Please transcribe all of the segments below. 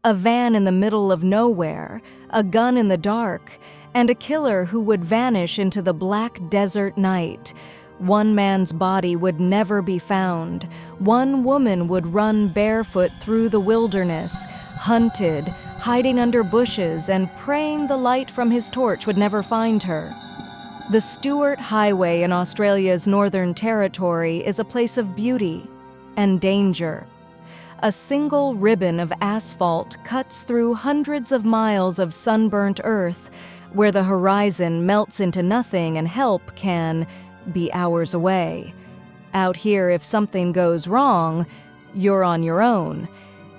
A van in the middle of nowhere, a gun in the dark, and a killer who would vanish into the black desert night. One man's body would never be found. One woman would run barefoot through the wilderness, hunted, hiding under bushes and praying the light from his torch would never find her. The Stuart Highway in Australia's Northern Territory is a place of beauty and danger. A single ribbon of asphalt cuts through hundreds of miles of sunburnt earth, where the horizon melts into nothing and help can be hours away. Out here, if something goes wrong, you're on your own.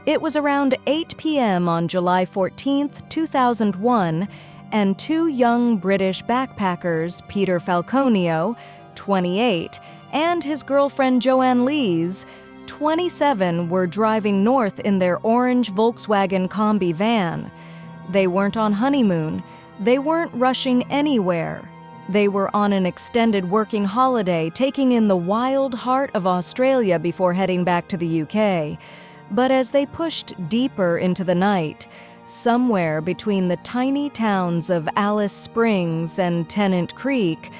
It was around 8 p.m. on July 14, 2001, and two young British backpackers, Peter Falconio, 28, and his girlfriend Joanne Lees, 27, were driving north in their orange Volkswagen Combi van. They weren't on honeymoon. They weren't rushing anywhere. They were on an extended working holiday, taking in the wild heart of Australia before heading back to the UK. But as they pushed deeper into the night, somewhere between the tiny towns of Alice Springs and Tennant Creek,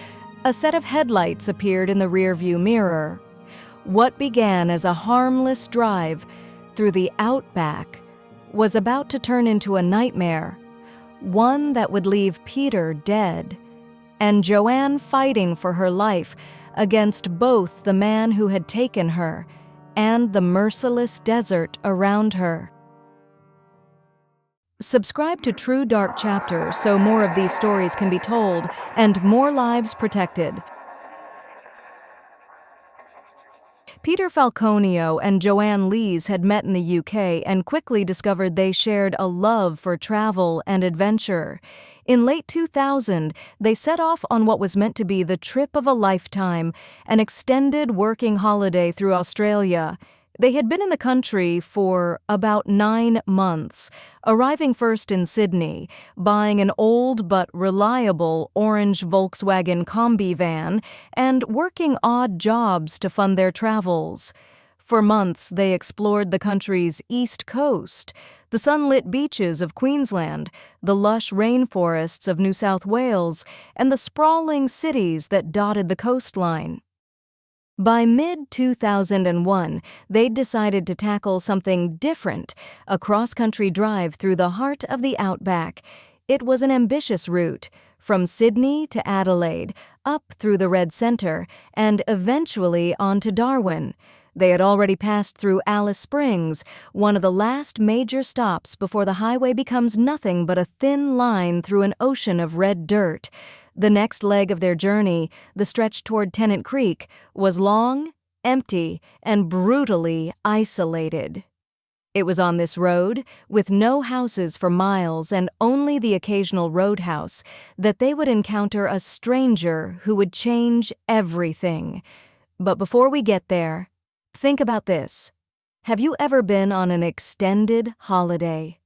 a set of headlights appeared in the rearview mirror. What began as a harmless drive through the Outback was about to turn into a nightmare, one that would leave Peter dead, and Joanne fighting for her life against both the man who had taken her and the merciless desert around her. Subscribe to True Dark Chapters so more of these stories can be told and more lives protected. Peter Falconio and Joanne Lees had met in the UK and quickly discovered they shared a love for travel and adventure. In late 2000, they set off on what was meant to be the trip of a lifetime, an extended working holiday through Australia. They had been in the country for about 9 months, arriving first in Sydney, buying an old but reliable orange Volkswagen Combi van, and working odd jobs to fund their travels. For months, they explored the country's east coast, the sunlit beaches of Queensland, the lush rainforests of New South Wales, and the sprawling cities that dotted the coastline. By mid-2001, they'd decided to tackle something different, a cross-country drive through the heart of the Outback. It was an ambitious route, from Sydney to Adelaide, up through the Red Centre, and eventually on to Darwin. They had already passed through Alice Springs, one of the last major stops before the highway becomes nothing but a thin line through an ocean of red dirt. The next leg of their journey, the stretch toward Tennant Creek, was long, empty, and brutally isolated. It was on this road, with no houses for miles and only the occasional roadhouse, that they would encounter a stranger who would change everything. But before we get there, think about this. Have you ever been on an extended holiday?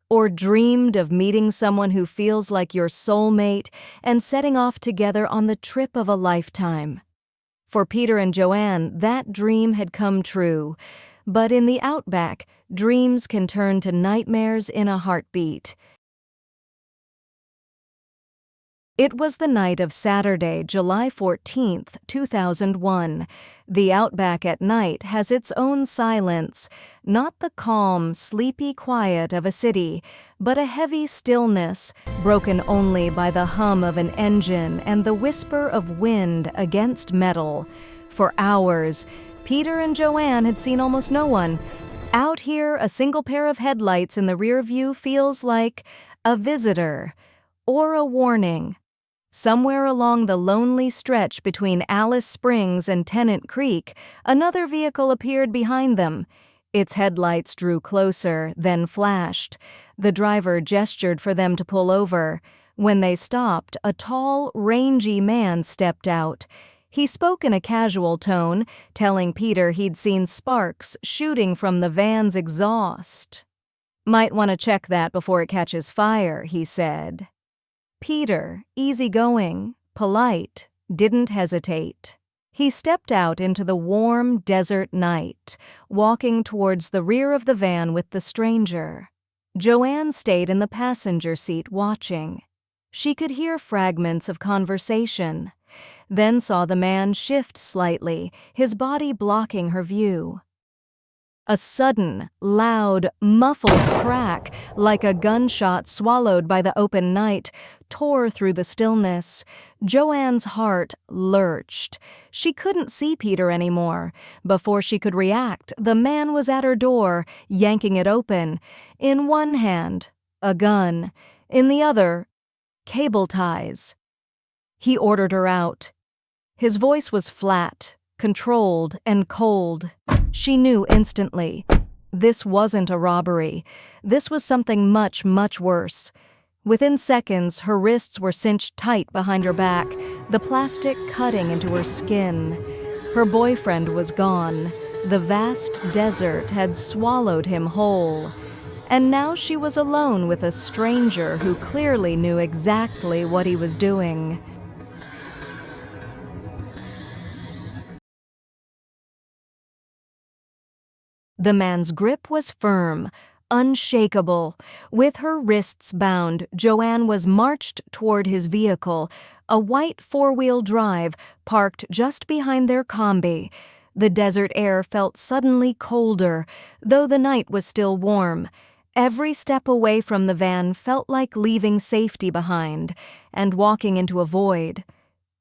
Or dreamed of meeting someone who feels like your soulmate and setting off together on the trip of a lifetime? For Peter and Joanne, that dream had come true. But in the Outback, dreams can turn to nightmares in a heartbeat. It was the night of Saturday, July 14, 2001. The Outback at night has its own silence, not the calm, sleepy quiet of a city, but a heavy stillness, broken only by the hum of an engine and the whisper of wind against metal. For hours, Peter and Joanne had seen almost no one. Out here, a single pair of headlights in the rear view feels like a visitor or a warning. Somewhere along the lonely stretch between Alice Springs and Tennant Creek, another vehicle appeared behind them. Its headlights drew closer, then flashed. The driver gestured for them to pull over. When they stopped, a tall, rangy man stepped out. He spoke in a casual tone, telling Peter he'd seen sparks shooting from the van's exhaust. "Might want to check that before it catches fire," he said. Peter, easygoing, polite, didn't hesitate. He stepped out into the warm desert night, walking towards the rear of the van with the stranger. Joanne stayed in the passenger seat watching. She could hear fragments of conversation, then saw the man shift slightly, his body blocking her view. A sudden, loud, muffled crack, like a gunshot swallowed by the open night, tore through the stillness. Joanne's heart lurched. She couldn't see Peter anymore. Before she could react, the man was at her door, yanking it open. In one hand, a gun. In the other, cable ties. He ordered her out. His voice was flat, controlled, and cold. She knew instantly. This wasn't a robbery. This was something much, much worse. Within seconds, her wrists were cinched tight behind her back, the plastic cutting into her skin. Her boyfriend was gone. The vast desert had swallowed him whole. And now she was alone with a stranger who clearly knew exactly what he was doing. The man's grip was firm, unshakable. With her wrists bound, Joanne was marched toward his vehicle, a white four-wheel drive parked just behind their combi. The desert air felt suddenly colder, though the night was still warm. Every step away from the van felt like leaving safety behind and walking into a void.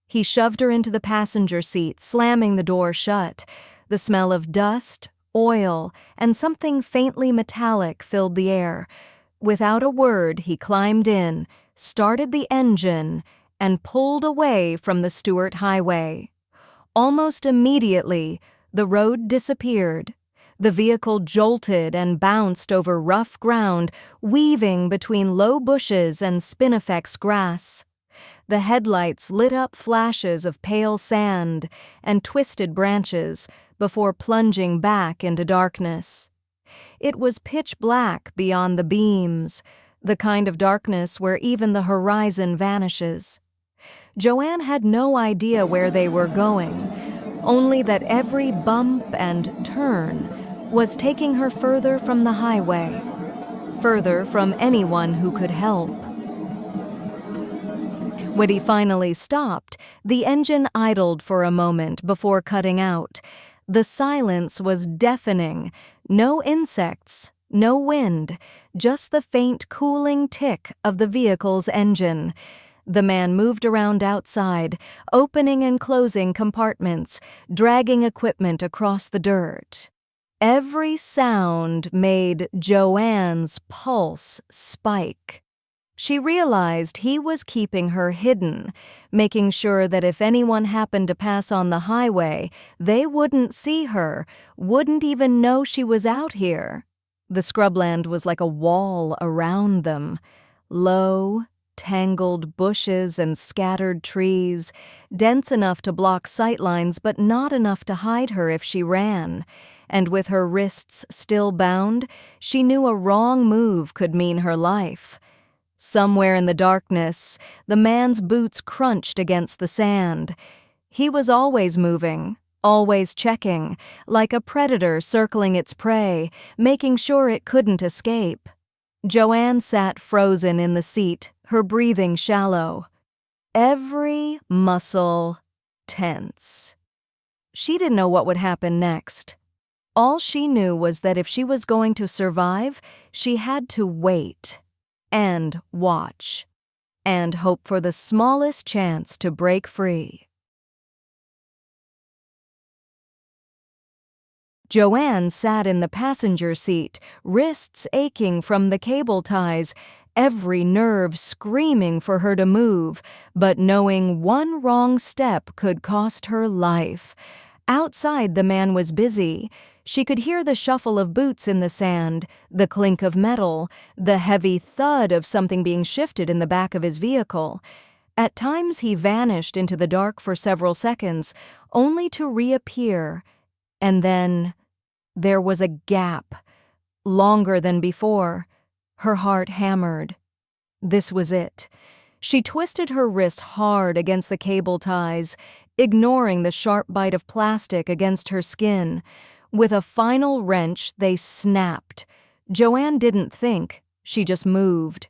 He shoved her into the passenger seat, slamming the door shut. The smell of dust, oil, and something faintly metallic filled the air. Without a word, he climbed in, started the engine, and pulled away from the Stuart Highway. Almost immediately, the road disappeared. The vehicle jolted and bounced over rough ground, weaving between low bushes and spinifex grass. The headlights lit up flashes of pale sand and twisted branches before plunging back into darkness. It was pitch black beyond the beams, the kind of darkness where even the horizon vanishes. Joanne had no idea where they were going, only that every bump and turn was taking her further from the highway, further from anyone who could help. When he finally stopped, the engine idled for a moment before cutting out. The silence was deafening. No insects, no wind, just the faint cooling tick of the vehicle's engine. The man moved around outside, opening and closing compartments, dragging equipment across the dirt. Every sound made Joanne's pulse spike. She realized he was keeping her hidden, making sure that if anyone happened to pass on the highway, they wouldn't see her, wouldn't even know she was out here. The scrubland was like a wall around them. Low, tangled bushes and scattered trees, dense enough to block sightlines but not enough to hide her if she ran. And with her wrists still bound, she knew a wrong move could mean her life. Somewhere in the darkness, the man's boots crunched against the sand. He was always moving, always checking, like a predator circling its prey, making sure it couldn't escape. Joanne sat frozen in the seat, her breathing shallow. Every muscle tense. She didn't know what would happen next. All she knew was that if she was going to survive, she had to wait. And watch, and hope for the smallest chance to break free. Joanne sat in the passenger seat, wrists aching from the cable ties, every nerve screaming for her to move, but knowing one wrong step could cost her life. Outside, the man was busy. She could hear the shuffle of boots in the sand, the clink of metal, the heavy thud of something being shifted in the back of his vehicle. At times he vanished into the dark for several seconds, only to reappear. And then there was a gap, longer than before. Her heart hammered. This was it. She twisted her wrist hard against the cable ties, ignoring the sharp bite of plastic against her skin. With a final wrench, they snapped. Joanne didn't think. She just moved.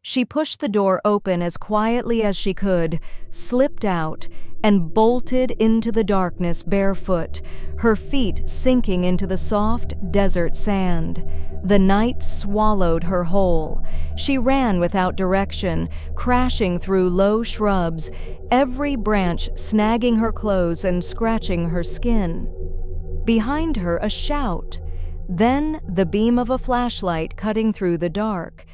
She pushed the door open as quietly as she could, slipped out, and bolted into the darkness barefoot, her feet sinking into the soft desert sand. The night swallowed her whole. She ran without direction, crashing through low shrubs, every branch snagging her clothes and scratching her skin. Behind her, a shout. Then the beam of a flashlight cutting through the dark.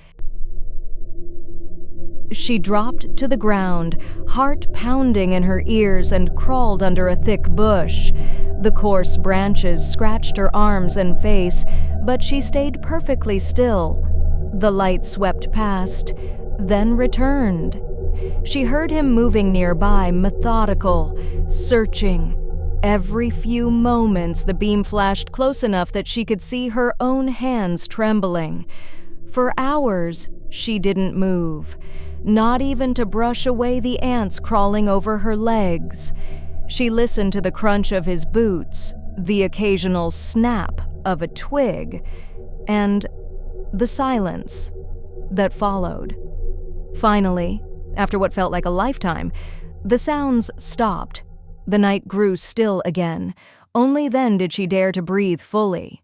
She dropped to the ground, heart pounding in her ears, and crawled under a thick bush. The coarse branches scratched her arms and face, but she stayed perfectly still. The light swept past, then returned. She heard him moving nearby, methodical, searching. Every few moments, the beam flashed close enough that she could see her own hands trembling. For hours, she didn't move, not even to brush away the ants crawling over her legs. She listened to the crunch of his boots, the occasional snap of a twig, and the silence that followed. Finally, after what felt like a lifetime, the sounds stopped. The night grew still again. Only then did she dare to breathe fully.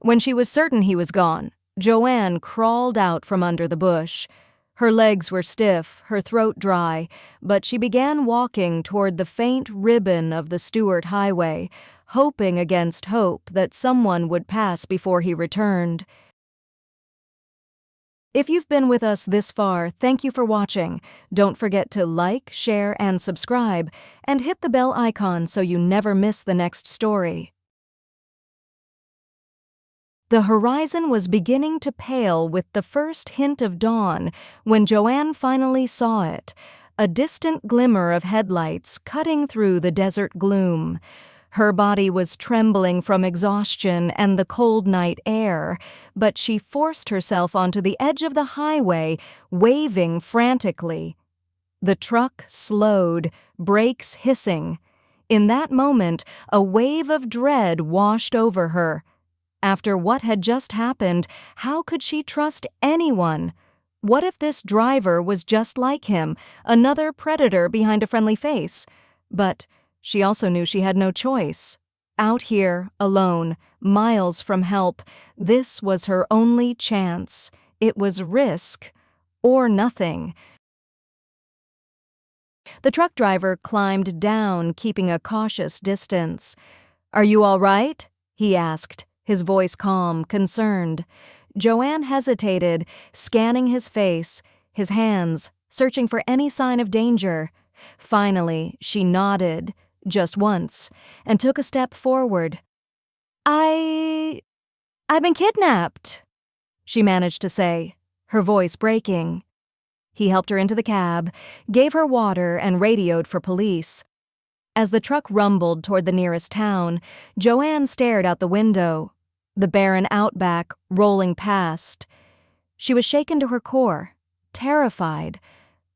When she was certain he was gone, Joanne crawled out from under the bush. Her legs were stiff, her throat dry, but she began walking toward the faint ribbon of the Stuart Highway, hoping against hope that someone would pass before he returned. If you've been with us this far, thank you for watching. Don't forget to like, share, and subscribe, and hit the bell icon so you never miss the next story. The horizon was beginning to pale with the first hint of dawn when Joanne finally saw it, a distant glimmer of headlights cutting through the desert gloom. Her body was trembling from exhaustion and the cold night air, but she forced herself onto the edge of the highway, waving frantically. The truck slowed, brakes hissing. In that moment, a wave of dread washed over her. After what had just happened, how could she trust anyone? What if this driver was just like him, another predator behind a friendly face? But she also knew she had no choice. Out here, alone, miles from help, this was her only chance. It was risk or nothing. The truck driver climbed down, keeping a cautious distance. "Are you all right?" he asked, his voice calm, concerned. Joanne hesitated, scanning his face, his hands, searching for any sign of danger. Finally, she nodded, just once, and took a step forward. I've been kidnapped," she managed to say, her voice breaking. He helped her into the cab, gave her water, and radioed for police. As the truck rumbled toward the nearest town, Joanne stared out the window, the barren outback rolling past. She was shaken to her core, terrified,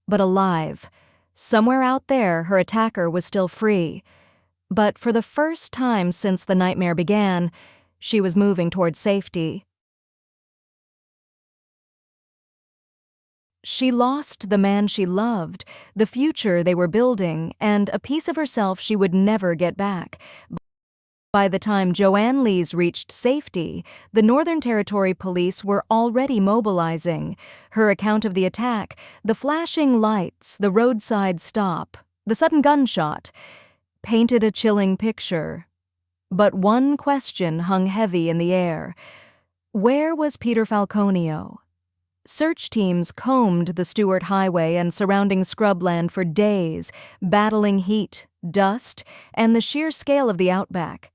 but alive. Somewhere out there, her attacker was still free. But for the first time since the nightmare began, she was moving toward safety. She lost the man she loved, the future they were building, and a piece of herself she would never get back. By the time Joanne Lees reached safety, the Northern Territory Police were already mobilizing. Her account of the attack, the flashing lights, the roadside stop, the sudden gunshot, painted a chilling picture. But one question hung heavy in the air. Where was Peter Falconio? Search teams combed the Stuart Highway and surrounding scrubland for days, battling heat, dust, and the sheer scale of the outback.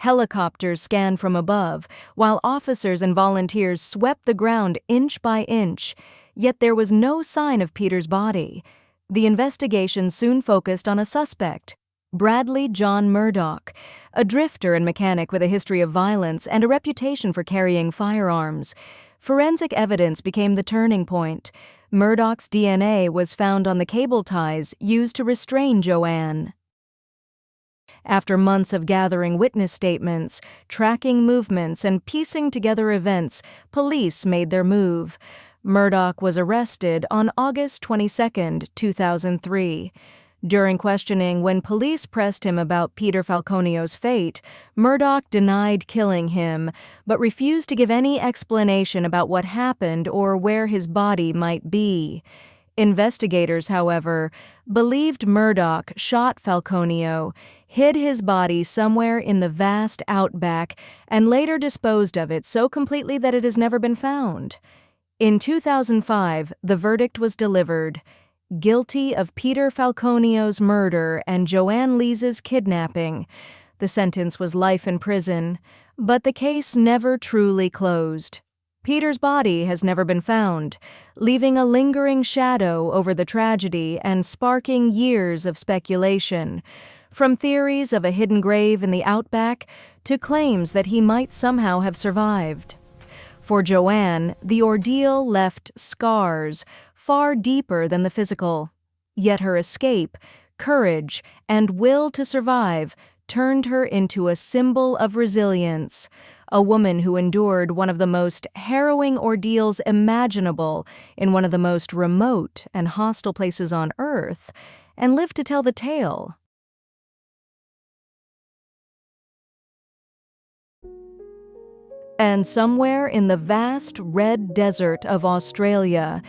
Helicopters scanned from above, while officers and volunteers swept the ground inch by inch, yet there was no sign of Peter's body. The investigation soon focused on a suspect, Bradley John Murdoch, a drifter and mechanic with a history of violence and a reputation for carrying firearms. Forensic evidence became the turning point. Murdoch's DNA was found on the cable ties used to restrain Joanne. After months of gathering witness statements, tracking movements, and piecing together events, police made their move. Murdoch was arrested on August 22, 2003. During questioning, when police pressed him about Peter Falconio's fate, Murdoch denied killing him, but refused to give any explanation about what happened or where his body might be. Investigators, however, believed Murdoch shot Falconio, hid his body somewhere in the vast outback, and later disposed of it so completely that it has never been found. In 2005, the verdict was delivered. Guilty of Peter Falconio's murder and Joanne Lees's kidnapping. The sentence was life in prison, but the case never truly closed. Peter's body has never been found, leaving a lingering shadow over the tragedy and sparking years of speculation, from theories of a hidden grave in the outback to claims that he might somehow have survived. For Joanne, the ordeal left scars far deeper than the physical. Yet her escape, courage, and will to survive turned her into a symbol of resilience, a woman who endured one of the most harrowing ordeals imaginable in one of the most remote and hostile places on Earth, and lived to tell the tale. And somewhere in the vast red desert of Australia,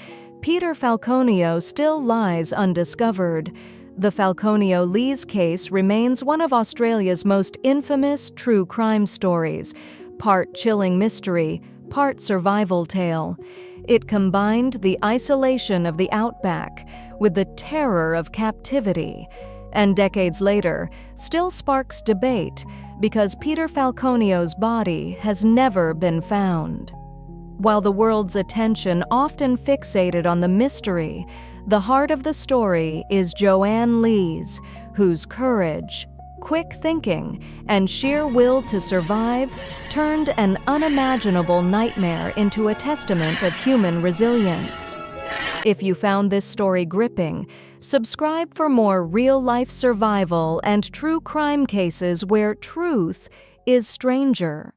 Peter Falconio still lies undiscovered. The Falconio Lees case remains one of Australia's most infamous true crime stories, part chilling mystery, part survival tale. It combined the isolation of the outback with the terror of captivity, and decades later still sparks debate because Peter Falconio's body has never been found. While the world's attention often fixated on the mystery, the heart of the story is Joanne Lees, whose courage, quick thinking, and sheer will to survive turned an unimaginable nightmare into a testament of human resilience. If you found this story gripping, subscribe for more real-life survival and true crime cases where truth is stranger.